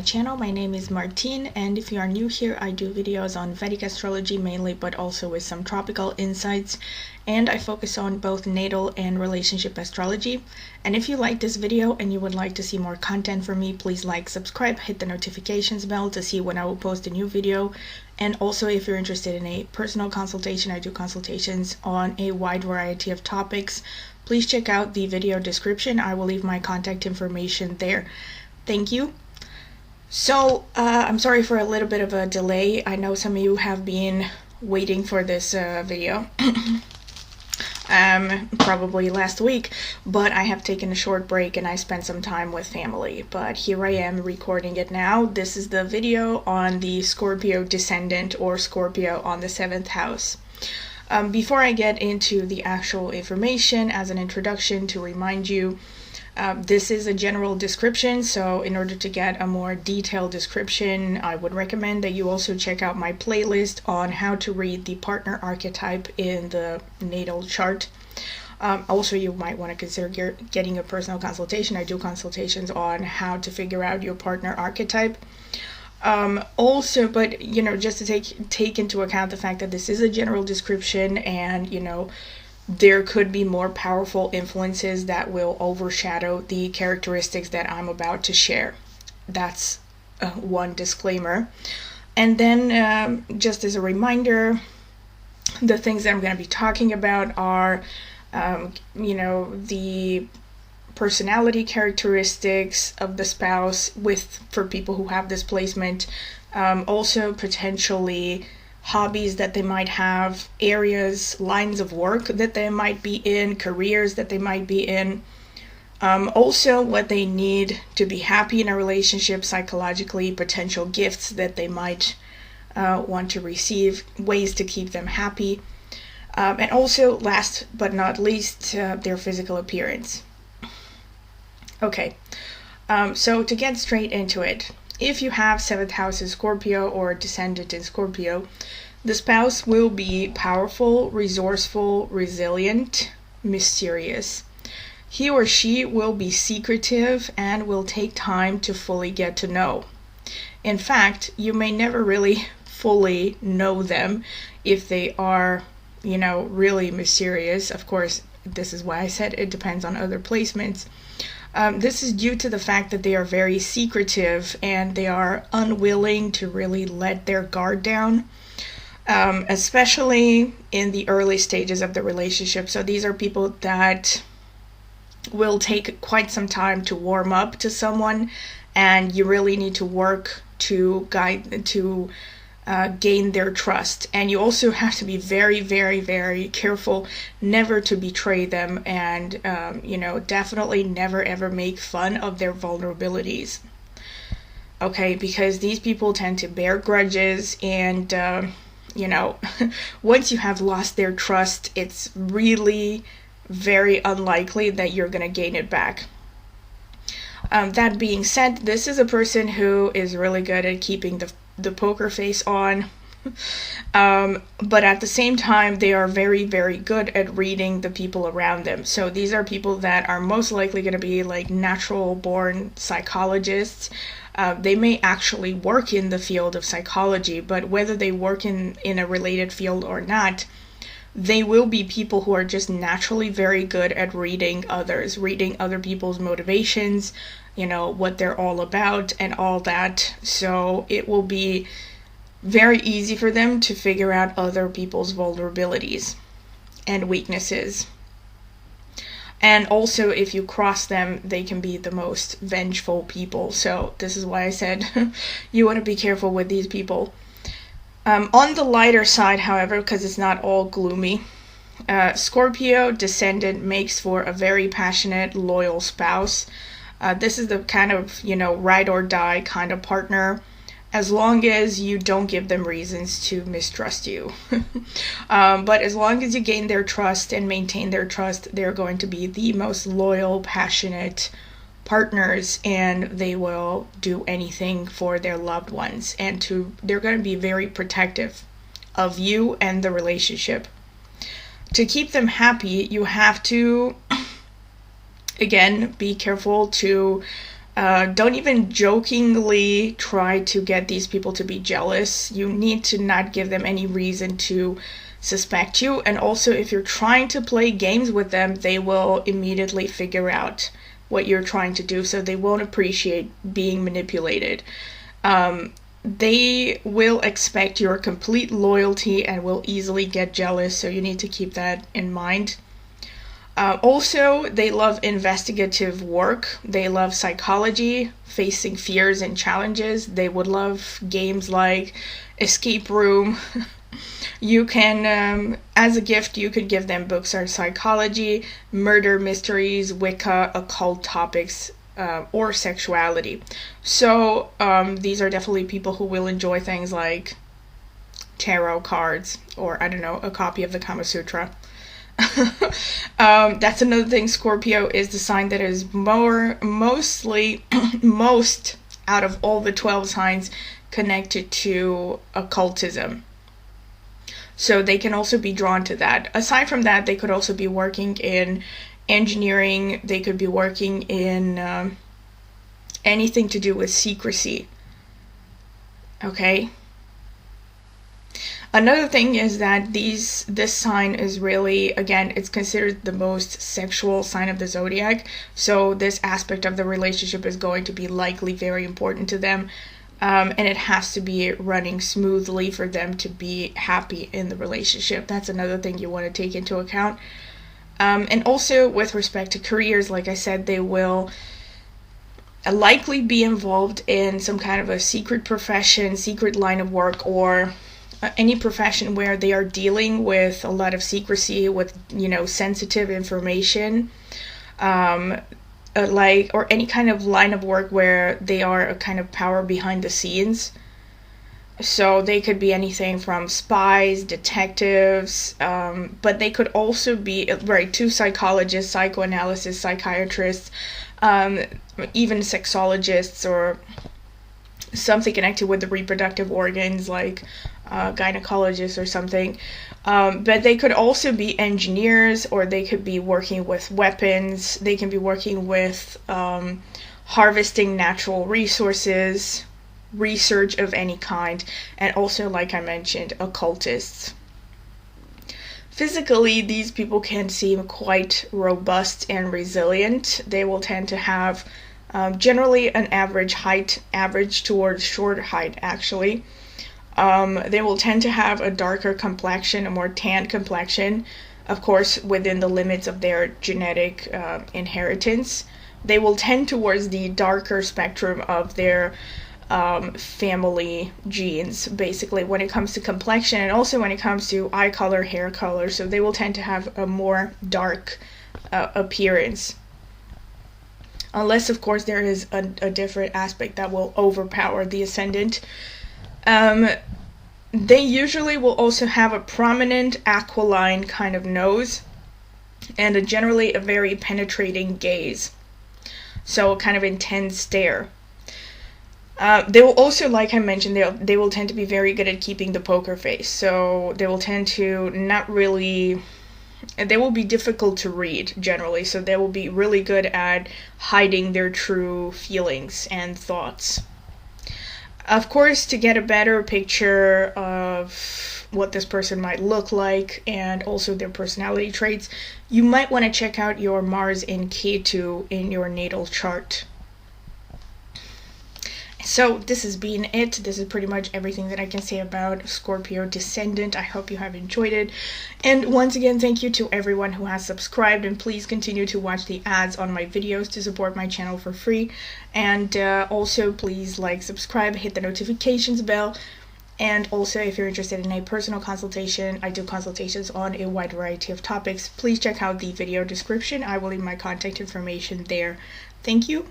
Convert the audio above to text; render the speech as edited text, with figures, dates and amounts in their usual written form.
channel. My name is Martine, and if you are new here, I do videos on Vedic astrology mainly, but also with some tropical insights, and I focus on both natal and relationship astrology. And if you like this video and you would like to see more content from me, please like, subscribe, hit the notifications bell to see when I will post a new video. And also, if you're interested in a personal consultation, I do consultations on a wide variety of topics. Please check out the video description. I will leave my contact information there. Thank you. So, I'm sorry for a little bit of a delay. I know some of you have been waiting for this video. Probably last week, but I have taken a short break and I spent some time with family. But here I am recording it now. This is the video on the Scorpio Descendant, or Scorpio on the 7th house. Before I get into the actual information, as an introduction to remind you, this is a general description, so in order to get a more detailed description, I would recommend that you also check out my playlist on how to read the partner archetype in the natal chart. Also, you might want to consider getting a personal consultation. I do consultations on how to figure out your partner archetype. Also, but just to take into account the fact that this is a general description, and there could be more powerful influences that will overshadow the characteristics that I'm about to share. That's one disclaimer. And then just as a reminder, the things that I'm going to be talking about are, the personality characteristics of the spouse for people who have this placement, also potentially hobbies that they might have, areas, lines of work that they might be in, careers that they might be in, also what they need to be happy in a relationship psychologically, potential gifts that they might want to receive, ways to keep them happy, and also, last but not least, their physical appearance. Okay, so to get straight into it, if you have 7th house in Scorpio or Descendant in Scorpio, the spouse will be powerful, resourceful, resilient, mysterious. He or she will be secretive and will take time to fully get to know. In fact, you may never really fully know them if they are, really mysterious. Of course, this is why I said it depends on other placements. This is due to the fact that they are very secretive and they are unwilling to really let their guard down, especially in the early stages of the relationship. So these are people that will take quite some time to warm up to someone, and you really need to work to gain their trust. And you also have to be very, very, very careful never to betray them, and definitely never ever make fun of their vulnerabilities. Okay, because these people tend to bear grudges, and once you have lost their trust, it's really very unlikely that you're going to gain it back. That being said, this is a person who is really good at keeping the poker face on, but at the same time they are very, very good at reading the people around them. So these are people that are most likely going to be like natural born psychologists. They may actually work in the field of psychology, but whether they work in a related field or not, they will be people who are just naturally very good at reading others, reading other people's motivations, what they're all about and all that. So it will be very easy for them to figure out other people's vulnerabilities and weaknesses. And also, if you cross them, they can be the most vengeful people. So this is why I said you want to be careful with these people. On the lighter side, however, because it's not all gloomy, Scorpio Descendant makes for a very passionate, loyal spouse. This is the kind of, ride or die kind of partner, as long as you don't give them reasons to mistrust you. But as long as you gain their trust and maintain their trust, they're going to be the most loyal, passionate partners, and they will do anything for their loved ones, and they're going to be very protective of you and the relationship. To keep them happy, you have to, again, be careful to Don't even jokingly try to get these people to be jealous. You need to not give them any reason to suspect you. And also, if you're trying to play games with them, they will immediately figure out what you're trying to do, so they won't appreciate being manipulated. They will expect your complete loyalty and will easily get jealous, so you need to keep that in mind. Also, they love investigative work. They love psychology, facing fears and challenges. They would love games like Escape Room. You can, as a gift, you could give them books on psychology, murder mysteries, Wicca, occult topics, or sexuality. So these are definitely people who will enjoy things like tarot cards, or I don't know, a copy of the Kama Sutra. That's another thing. Scorpio is the sign that is most out of all the 12 signs connected to occultism. So they can also be drawn to that. Aside from that, they could also be working in engineering. They could be working in anything to do with secrecy. Okay? Another thing is that this sign is really, again, it's considered the most sexual sign of the zodiac. So this aspect of the relationship is going to be likely very important to them. And it has to be running smoothly for them to be happy in the relationship. That's another thing you want to take into account. And also with respect to careers, like I said, they will likely be involved in some kind of a secret profession, secret line of work, or any profession where they are dealing with a lot of secrecy, with, sensitive information, or any kind of line of work where they are a kind of power behind the scenes. So they could be anything from spies, detectives, but they could also be, to psychologists, psychoanalysts, psychiatrists, even sexologists, or something connected with the reproductive organs, like gynecologists or something. But they could also be engineers, or they could be working with weapons. They can be working with harvesting natural resources, research of any kind, and also, like I mentioned, occultists. Physically, these people can seem quite robust and resilient. They will tend to have generally an average height, average towards short height, actually. They will tend to have a darker complexion, a more tanned complexion, of course, within the limits of their genetic inheritance. They will tend towards the darker spectrum of their family genes, basically, when it comes to complexion, and also when it comes to eye color, hair color. So they will tend to have a more dark appearance. Unless, of course, there is a different aspect that will overpower the ascendant. They usually will also have a prominent aquiline kind of nose, and generally a very penetrating gaze. So a kind of intense stare. They will also, like I mentioned, they will tend to be very good at keeping the poker face. So they will tend to they will be difficult to read generally. So they will be really good at hiding their true feelings and thoughts. Of course, to get a better picture of what this person might look like and also their personality traits, you might want to check out your Mars in Ketu in your natal chart. So this has been it. This is pretty much everything that I can say about Scorpio Descendant. I hope you have enjoyed it. And once again, thank you to everyone who has subscribed, and please continue to watch the ads on my videos to support my channel for free. And also please like, subscribe, hit the notifications bell. And also, if you're interested in a personal consultation, I do consultations on a wide variety of topics. Please check out the video description. I will leave my contact information there. Thank you.